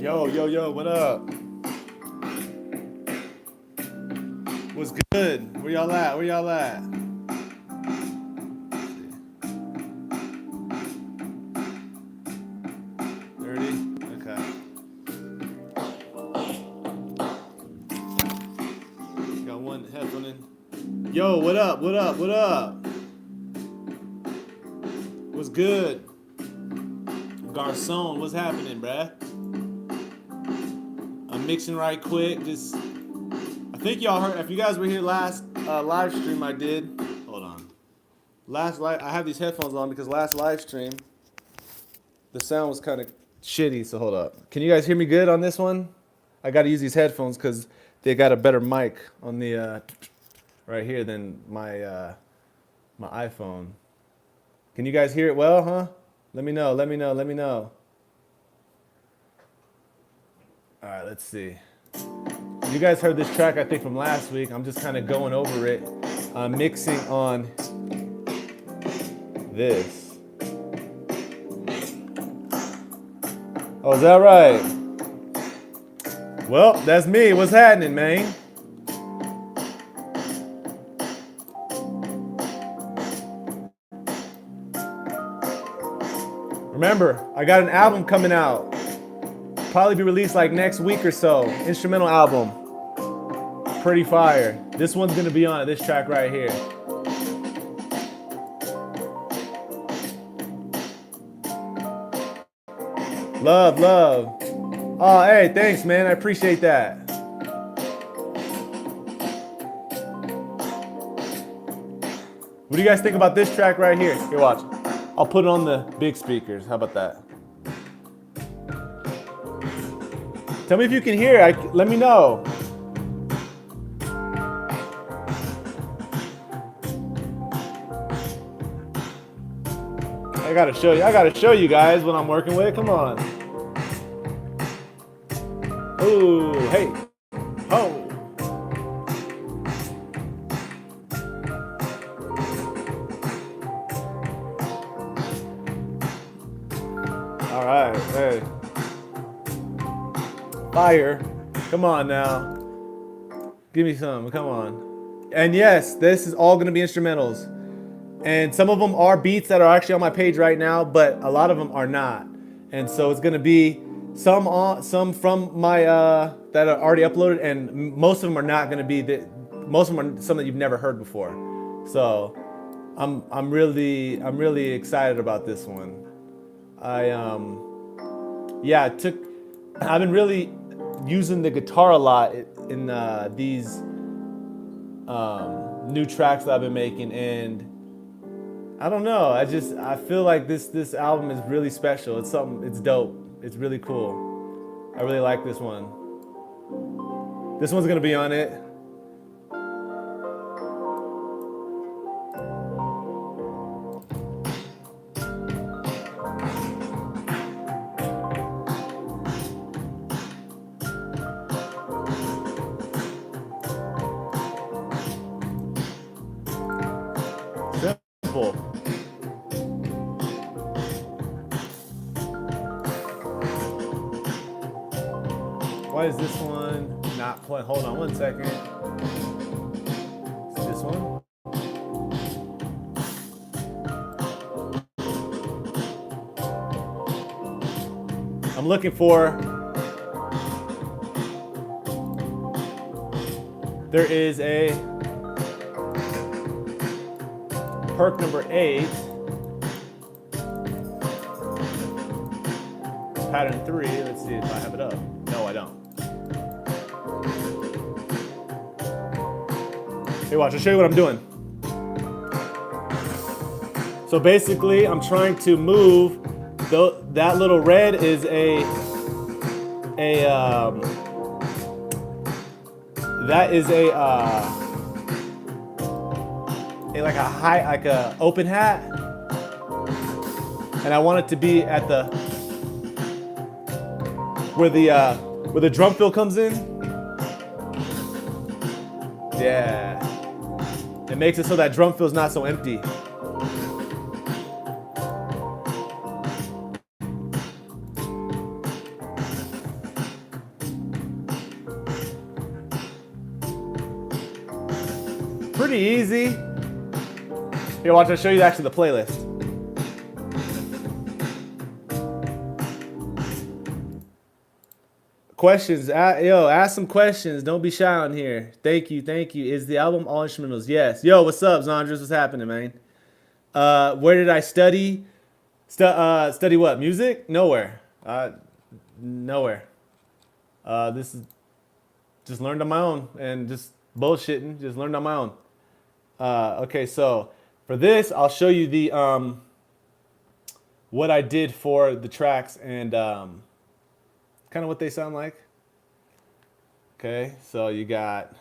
Yo, yo, yo, what up? What's good? Where y'all at? Where y'all at? 30? Okay. Got one headphone in. Yo, what up? What up? What up? What's good? Garcon, what's happening, bruh? I'm mixing right quick. I think y'all heard. If you guys were here last live stream, I did. Hold on. I have these headphones on because last live stream, the sound was kind of shitty. So hold up. Can you guys hear me good on this one? I got to use these headphones because they got a better mic on the right here than my iPhone. Can you guys hear it well, huh? Let me know. Let me know. Let me know. All right, let's see. You guys heard this track, I think, from last week. I'm just kind of going over it. I'm mixing on this. Oh, is that right? Well, that's me. What's happening, man? Remember, I got an album coming out. Probably be released like next week or so. Instrumental album. Pretty fire. This one's gonna be on it, this track right here. Love, love. Oh, hey, thanks, man. I appreciate that. What do you guys think about this track right here? Here, watch. I'll put it on the big speakers. How about that? Tell me if you can hear. Let me know. I gotta show you. I gotta show you guys what I'm working with. Come on. Ooh, hey, ho. All right, hey. Fire. Come on now. Give me some. Come on. And yes, this is all going to be instrumentals. And some of them are beats that are actually on my page right now, but a lot of them are not. And so it's going to be some from my that are already uploaded, and most of them are not going to be most of them are some that you've never heard before. So I'm really excited about this one. I've been really using the guitar a lot in these new tracks that I've been making, and I don't know. I feel like this album is really special. It's dope. It's really cool. I really like this one. This one's gonna be on it. Simple. Why is this one not playing? Hold on one second. Is this one? I'm looking for. There is a perk number 8, pattern 3. Let's see if I have it up. No, I don't. Hey, watch. I'll show you what I'm doing. So basically, I'm trying to move. That little red is like a open hat, and I want it to be at the where the drum fill comes in. Yeah, it makes it so that drum fill's not so empty. Pretty easy. Here, watch, I'll show you actually the playlist. Questions, ask some questions. Don't be shy on here. Thank you. Is the album all instrumentals? Yes. Yo, what's up, Zandres? What's happening, man? Where did I study? Study what? Music? Nowhere. Nowhere. This is just learned on my own and just bullshitting. Just learned on my own. Okay, so for this, I'll show you the what I did for the tracks and kind of what they sound like. Okay, so you got,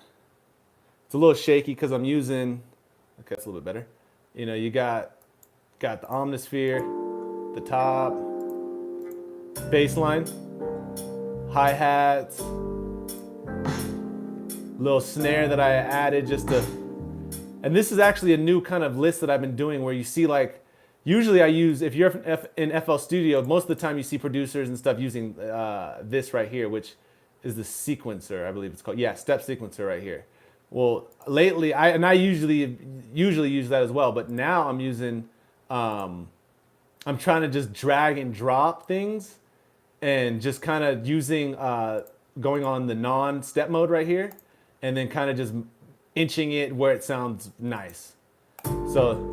it's a little shaky because I'm using, okay, it's a little bit better. You know, you got the Omnisphere, the top, bass line, hi-hats, little snare that I added just to, and this is actually a new kind of list that I've been doing where you see like, usually I use, if you're in FL Studio, most of the time you see producers and stuff using this right here, which is the sequencer, I believe it's called. Yeah, step sequencer right here. Well, lately, I usually use that as well, but now I'm using, I'm trying to just drag and drop things and just kind of using, going on the non-step mode right here, and then kind of just inching it where it sounds nice. So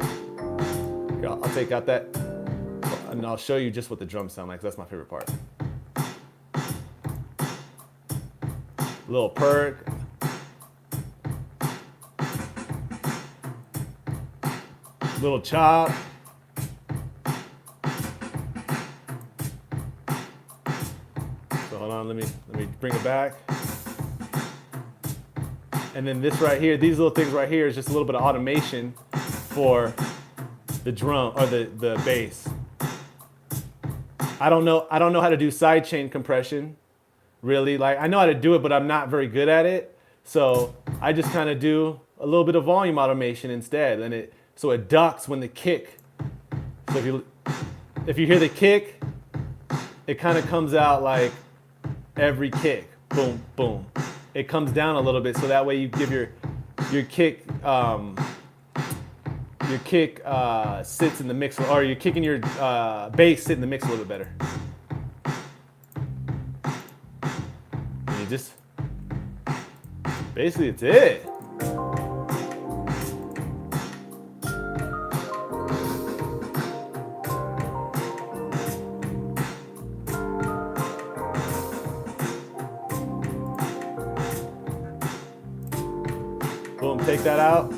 here, I'll take out that, and I'll show you just what the drums sound like, 'cause that's my favorite part. Little perk. Little chop. So hold on, let me bring it back. And then this right here, these little things right here is just a little bit of automation for the drum or the bass. I don't know how to do sidechain compression, really. Like, I know how to do it, but I'm not very good at it. So I just kind of do a little bit of volume automation instead, and so it ducks when the kick. So if you hear the kick, it kind of comes out like every kick, boom, boom. It comes down a little bit, so that way you give your kick sits in the mix, or you're kicking your bass sit in the mix a little bit better. And you just, basically it's it. Boom, take that out.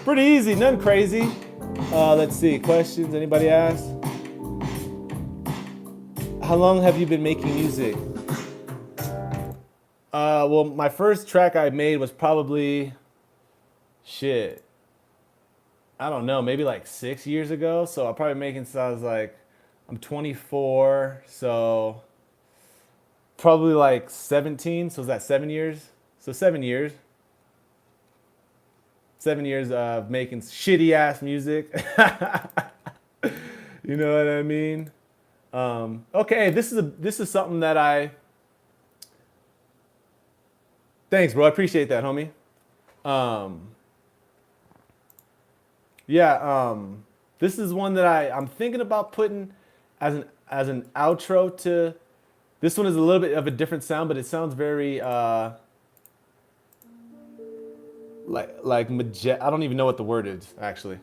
Pretty easy, nothing crazy. Let's see, questions, anybody ask? How long have you been making music? Well, my first track I made was probably, I don't know, maybe like 6 years ago. So I'm probably making since I was like, I'm 24, so probably like 17. So is that 7 years? So 7 years. 7 years of making shitty ass music. You know what I mean? Okay, this is something that thanks, bro. I appreciate that, homie. This is one that I'm thinking about putting as an outro to. This one is a little bit of a different sound, but it sounds very like I don't even know what the word is actually.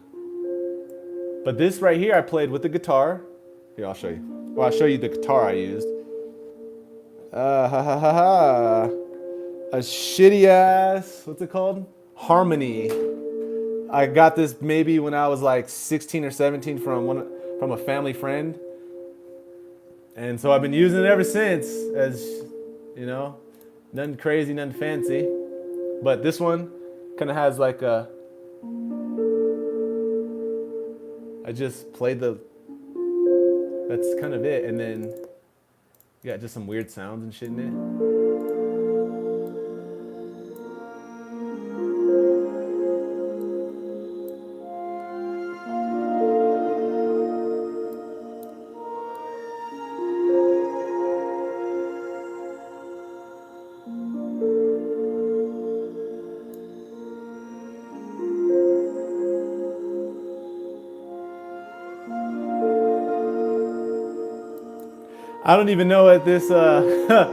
But this right here I played with the guitar. Here, I'll show you. Well, I'll show you the guitar I used. A shitty ass, what's it called? Harmony. I got this maybe when I was like 16 or 17 from a family friend. And so I've been using it ever since, as you know, nothing crazy, nothing fancy. But this one kind of has like I just played that's kind of it. And then you got just some weird sounds and shit in it. I don't even know what this. Let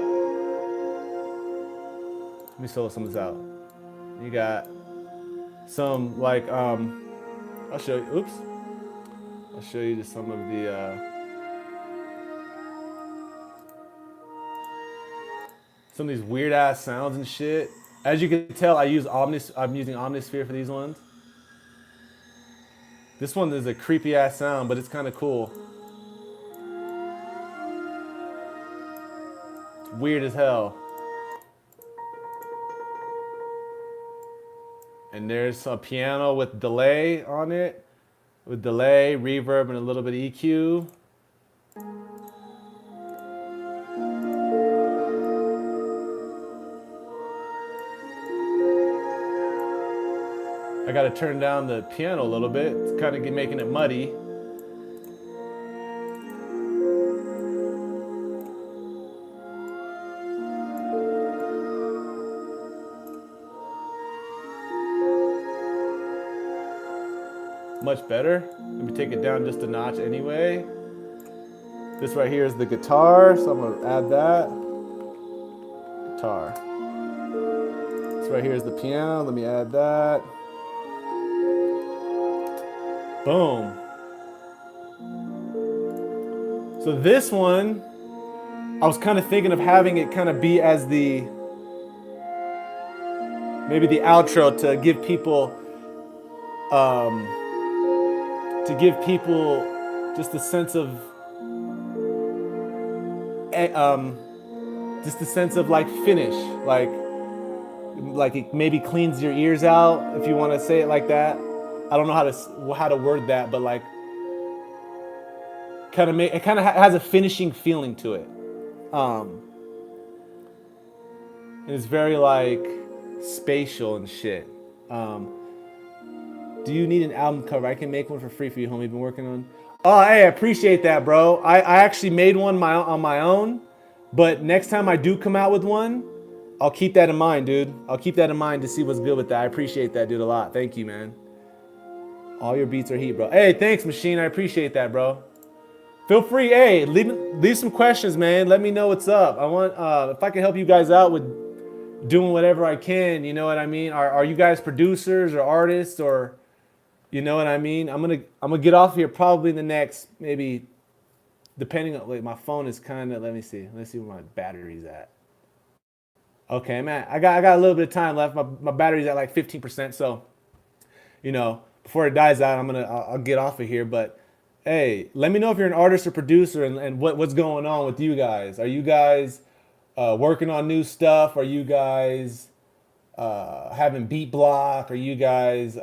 me solo some of this out. You got some like I'll show you. Oops. I'll show you just some of the. Some of these weird ass sounds and shit. As you can tell, I'm using Omnisphere for these ones. This one is a creepy ass sound, but it's kind of cool. It's weird as hell. And there's a piano with delay on it, with delay, reverb, and a little bit of EQ. I gotta turn down the piano a little bit. It's kind of making it muddy. Much better. Let me take it down just a notch anyway. This right here is the guitar, so I'm gonna add that. Guitar. This right here is the piano. Let me add that. Boom. So this one, I was kind of thinking of having it kind of be as the, maybe the outro to give people, just a sense of, just a sense of like finish, like it maybe cleans your ears out, if you want to say it like that. I don't know how to word that, but like it kind of has a finishing feeling to it. And it's very like spatial and shit. Do you need an album cover? I can make one for free for you, homie. Been working on. Oh, hey, I appreciate that, bro. I actually made one on my own, but next time I do come out with one, I'll keep that in mind, dude. I'll keep that in mind to see what's good with that. I appreciate that, dude, a lot. Thank you, man. All your beats are heat, bro. Hey, thanks, Machine. I appreciate that, bro. Feel free. Hey, leave some questions, man. Let me know what's up. I want if I can help you guys out with doing whatever I can. You know what I mean? Are you guys producers or artists, or you know what I mean? I'm gonna get off here probably in the next, maybe, depending on, wait, my phone is kind of, let me see where my battery's at. Okay, man, I got a little bit of time left. My battery's at like 15%, so you know, before it dies out, I'll get off of here. But hey, let me know if you're an artist or producer, and what's going on with you guys. Are you guys working on new stuff? Are you guys having beat block? Are you guys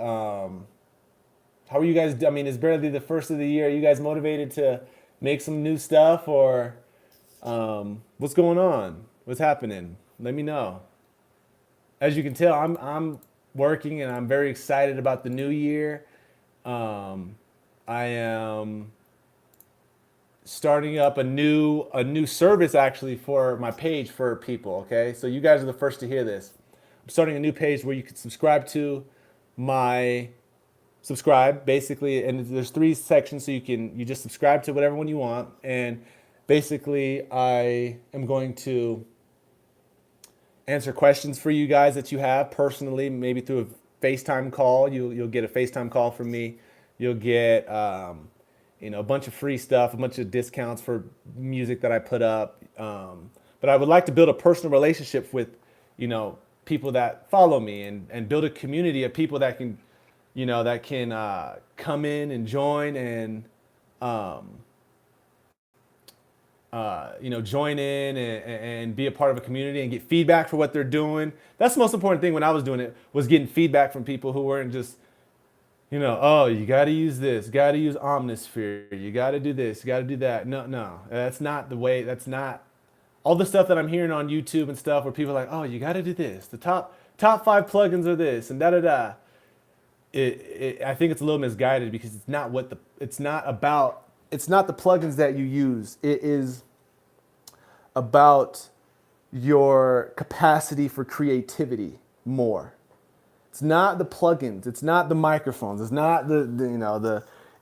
how are you guys? I mean, it's barely the first of the year. Are you guys motivated to make some new stuff, or what's going on? What's happening? Let me know. As you can tell, I'm working, and I'm very excited about the new year. I am starting up a new service actually for my page for people. Okay, so you guys are the first to hear this. I'm starting a new page where you can subscribe to my basically, and there's 3 sections, so you just subscribe to whatever one you want, and basically I am going to answer questions for you guys that you have personally, maybe through a FaceTime call. You'll get a FaceTime call from me. You'll get a bunch of free stuff, a bunch of discounts for music that I put up. But I would like to build a personal relationship with, people that follow me, and build a community of people that can, come in and join and, join in and be a part of a community and get feedback for what they're doing. That's the most important thing when I was doing it, was getting feedback from people who weren't just, oh, you got to use this, got to use Omnisphere, you got to do this, you got to do that. No, that's not the way. That's not all the stuff that I'm hearing on YouTube and stuff where people are like, oh, you got to do this. The top 5 plugins are this and da da da. I think it's a little misguided, because it's not the plugins that you use. It is about your capacity for creativity more. It's not the plugins. It's not the microphones. It's not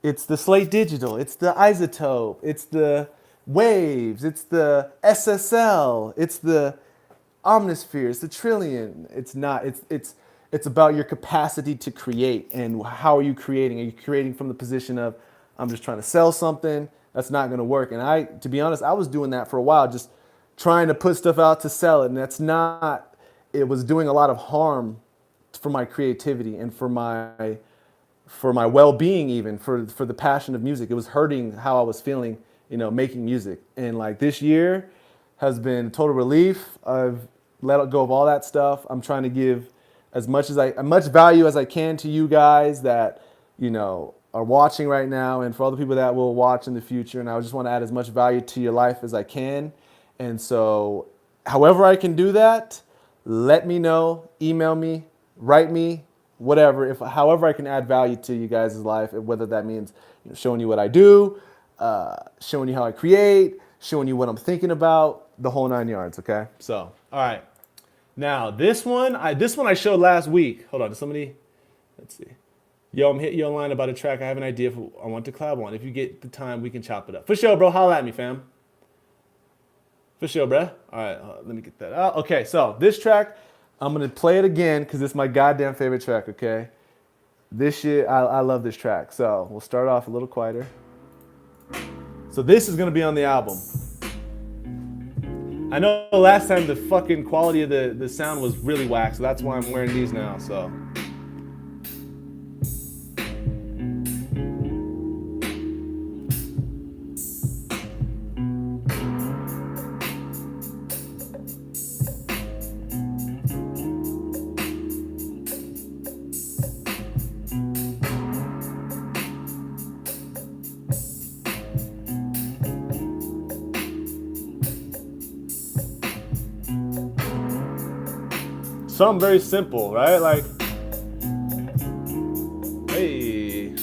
it's the Slate Digital. It's the iZotope. It's the waves, it's the SSL, it's the omnisphere, it's the trillion. It's not. It's about your capacity to create and how are you creating? Are you creating from the position of I'm just trying to sell something? That's not going to work. And to be honest, I was doing that for a while, just trying to put stuff out to sell it, and that's not. It was doing a lot of harm for my creativity and for my well-being, even for the passion of music. It was hurting how I was feeling, making music. And like this year has been total relief. I've let go of all that stuff. I'm trying to give as much value as I can to you guys that are watching right now, and for all the people that will watch in the future. And I just want to add as much value to your life as I can. And so, however I can do that, let me know. Email me, write me, whatever. However I can add value to you guys' life, whether that means showing you what I do, showing you how I create, showing you what I'm thinking about, the whole 9 yards. Okay. So, all right. Now this one I showed last week. Hold on, does somebody? Let's see. Yo, I'm hitting you online about a track. I have an idea for. I want to collab on. If you get the time, we can chop it up. For sure, bro. Holla at me, fam. For sure, bro. All right, let me get that out. Okay, so this track, I'm gonna play it again because it's my goddamn favorite track. Okay, this shit, I love this track. So we'll start off a little quieter. So this is gonna be on the album. I know last time the fucking quality of the sound was really whack, so that's why I'm wearing these now. So. Something very simple, right? Like, hey.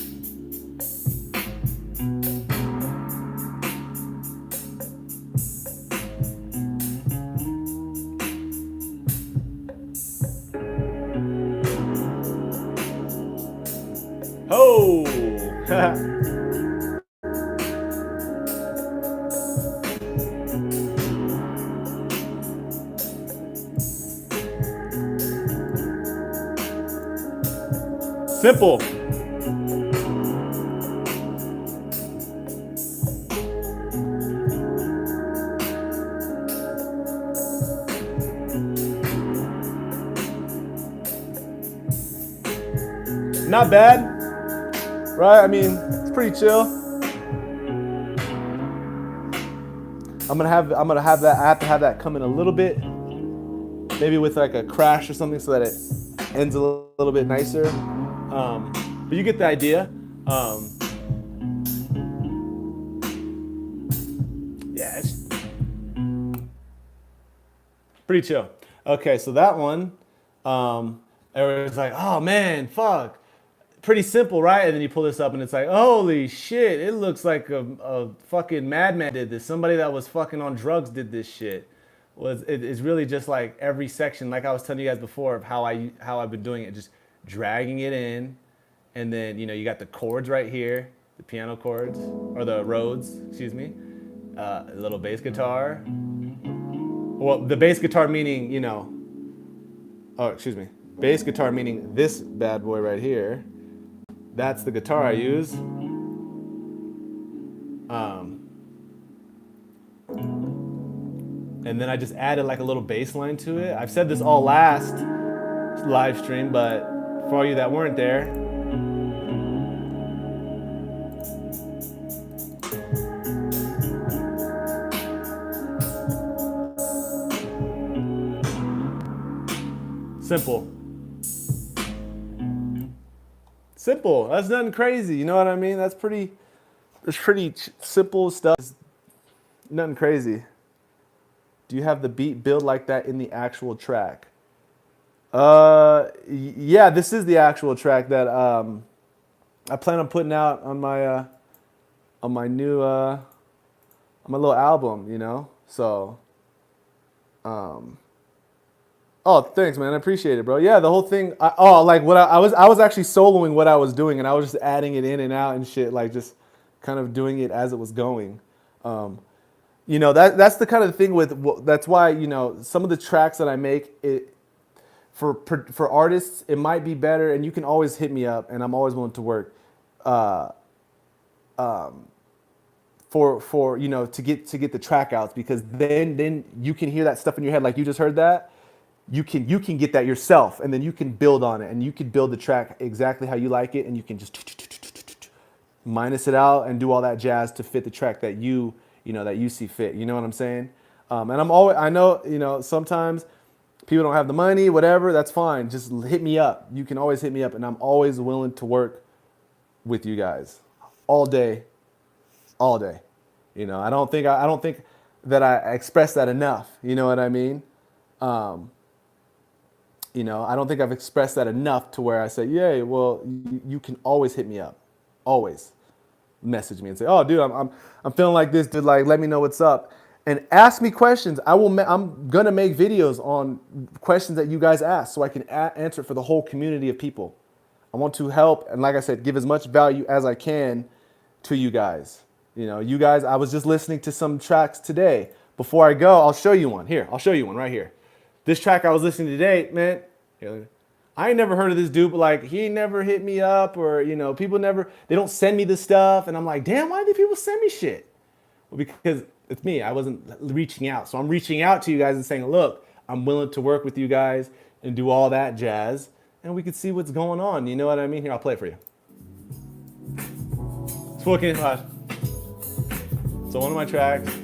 Oh. Simple. Not bad, right? I mean, it's pretty chill. I'm gonna have that. I have to have that come in a little bit, maybe with like a crash or something, so that it ends a little bit nicer. But you get the idea. Yeah, it's pretty chill. Okay, so that one, everyone's like, oh man, fuck. Pretty simple, right? And then you pull this up and it's like, holy shit, it looks like a fucking madman did this. Somebody that was fucking on drugs did this shit. It's really just like every section, like I was telling you guys before, of how I've been doing it, just dragging it in. And then, you got the chords right here, the piano chords, or the Rhodes, excuse me. A little bass guitar. Well, the bass guitar meaning, bass guitar meaning this bad boy right here. That's the guitar I use. And then I just added like a little bass line to it. I've said this all last live stream, but for all you that weren't there, simple. That's nothing crazy. You know what I mean? That's pretty simple stuff. Nothing crazy. Do you have the beat build like that in the actual track? Yeah, this is the actual track that I plan on putting out on my new on my little album. So, oh, thanks, man. I appreciate it, bro. Yeah, the whole thing. I was actually soloing what I was doing, and I was just adding it in and out and shit, like just kind of doing it as it was going. You know, that's the kind of thing that's why, you know, some of the tracks that I make, for artists, it might be better, and you can always hit me up, and I'm always willing to work for you know, to get the track outs, because then you can hear that stuff in your head, like you just heard that. You can get that yourself, and then you can build on it, and you can build the track exactly how you like it, and you can just minus it out and do all that jazz to fit the track that you know that you see fit. You know what I'm saying? And I know, you know, sometimes people don't have the money, whatever. That's fine. Just hit me up. You can always hit me up, and I'm always willing to work with you guys all day, all day. You know, I don't think that I express that enough. You know what I mean? You know, I don't think I've expressed that enough to where I say, yeah, well, you can always hit me up, always message me and say, oh, dude, I'm feeling like this, dude. Like, let me know what's up, and ask me questions. I'm gonna make videos on questions that you guys ask, so I can answer for the whole community of people. I want to help, and like I said, give as much value as I can to you guys. You know, you guys, I was just listening to some tracks today. Before I go, I'll show you one. Here, I'll show you one right here. This track I was listening to today, man, I ain't never heard of this dude, but like, he never hit me up, or, you know, they don't send me this stuff. And I'm like, damn, why do people send me shit? Well, because it's me. I wasn't reaching out. So I'm reaching out to you guys and saying, look, I'm willing to work with you guys and do all that jazz, and we could see what's going on. You know what I mean? Here, I'll play it for you. It's fucking hot. So one of my tracks.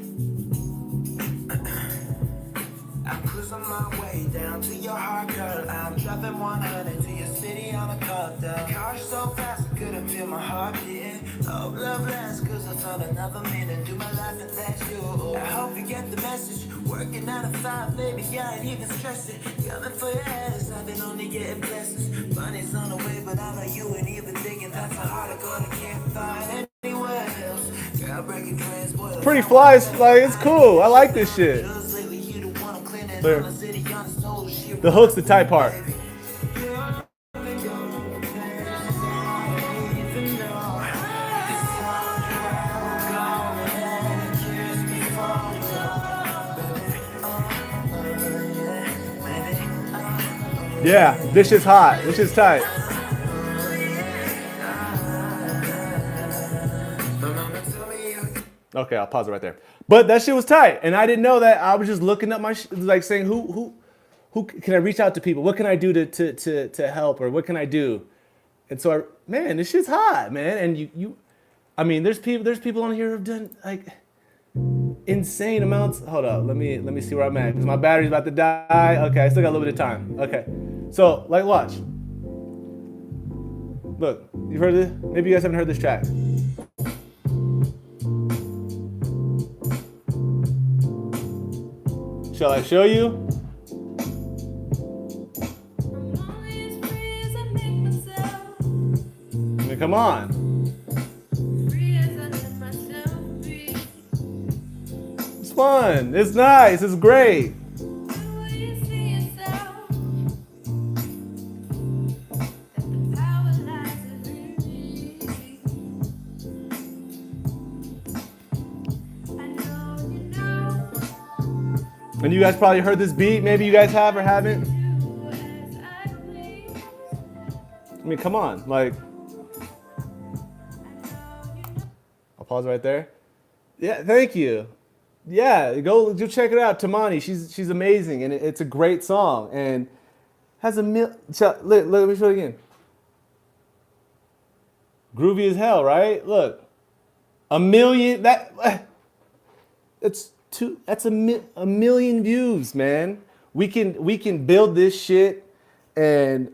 I'm cruising my way down to your heart, girl. I'm driving 100 to your city on a cup down. Car so fast, I couldn't feel my heart beating. Hope love lasts, cause I found another meaning to my life, and that's you. I hope you get the message. Working 9 to 5, baby, I ain't even stressing. Coming for your ass, I've been only getting blessings. Money's on the way, but I know you ain't even thinking that's a heart I gonna can't find anywhere else. Girl, breaking plans, boy. It's pretty fly, like, it's cool. I like this shit. Clear. The hook's the tight part. Yeah, this shit's hot. This shit's tight. Okay, I'll pause it right there. But that shit was tight, and I didn't know that. I was just looking up like saying, who can I reach out to people? What can I do to help, or what can I do? And so, man, this shit's hot, man. And I mean, there's people on here who've done like insane amounts. Hold up, let me see where I'm at, because my battery's about to die. Okay, I still got a little bit of time. Okay, so like, watch. Look, you've heard this? Maybe you guys haven't heard this track. Shall I show you? I mean, come on. It's fun. It's nice. It's great. And you guys probably heard this beat. Maybe you guys have or haven't. I mean, come on. Like, I'll pause right there. Yeah, thank you. Yeah, go check it out. Tamani, she's amazing, and it's a great song, and has a let me show it again. Groovy as hell, right? Look, a million. That's a million views, man. We can build this shit, and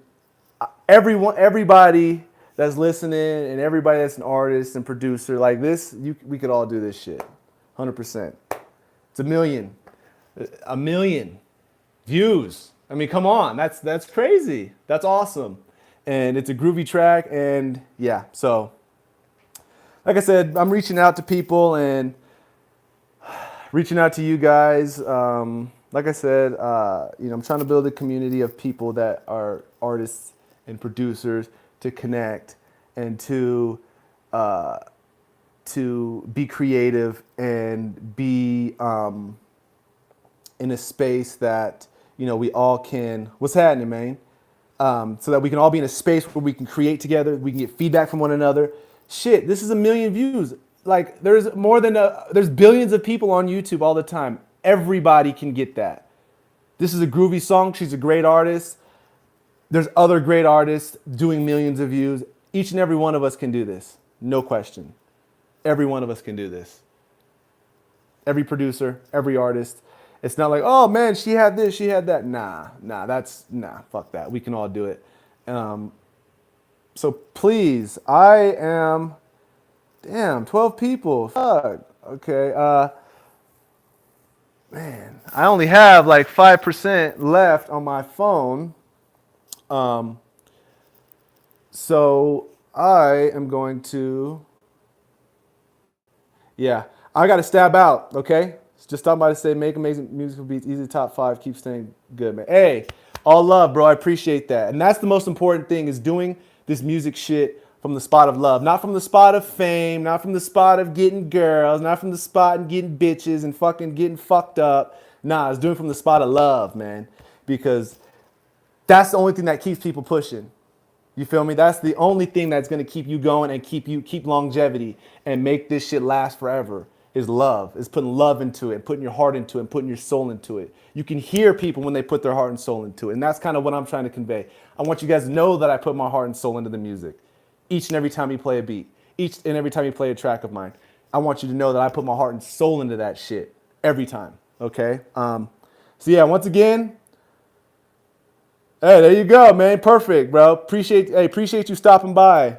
everybody that's listening, and everybody that's an artist and producer like this, we could all do this shit, 100%. It's a million views. I mean, come on, that's crazy. That's awesome, and it's a groovy track, and yeah. So, like I said, I'm reaching out to people and reaching out to you guys. Like I said, I'm trying to build a community of people that are artists and producers to connect and to to be creative and be in a space that, you know, we all can, what's happening, man? So that we can all be in a space where we can create together, we can get feedback from one another. Shit, this is 1 million views. Like there's more than there's billions of people on YouTube all the time. Everybody can get that. This is a groovy song. She's a great artist. There's other great artists doing millions of views. Each and every one of us can do this. No question. Every one of us can do this. Every producer, every artist. It's not like, oh man, she had this, she had that. Nah, fuck that. We can all do it. So please, I am, damn, 12 people. Fuck. Okay. Man, I only have like 5% left on my phone. So I am going to, yeah, I got to stab out, okay? Just talking about to say, make amazing musical beats, easy top 5, keep staying good, man. Hey, all love, bro. I appreciate that. And that's the most important thing, is doing this music shit from the spot of love. Not from the spot of fame, not from the spot of getting girls, not from the spot and getting bitches and fucking getting fucked up. Nah, it's doing from the spot of love, man. Because that's the only thing that keeps people pushing. You feel me? That's the only thing that's gonna keep you going and keep longevity and make this shit last forever. Is love. Is putting love into it, putting your heart into it, and putting your soul into it. You can hear people when they put their heart and soul into it. And that's kind of what I'm trying to convey. I want you guys to know that I put my heart and soul into the music. Each and every time you play a beat. Each and every time you play a track of mine. I want you to know that I put my heart and soul into that shit. Every time. Okay? So yeah, once again, hey, there you go, man. Perfect, bro. Appreciate you stopping by.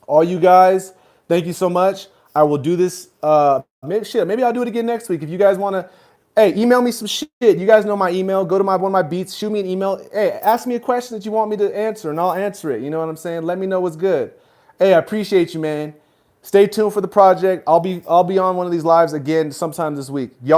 All you guys, thank you so much. I will do this. Maybe I'll do it again next week. If you guys want to, hey, email me some shit. You guys know my email. Go to one of my beats. Shoot me an email. Hey, ask me a question that you want me to answer, and I'll answer it. You know what I'm saying? Let me know what's good. Hey, I appreciate you, man. Stay tuned for the project. I'll be on one of these lives again sometime this week. Y'all.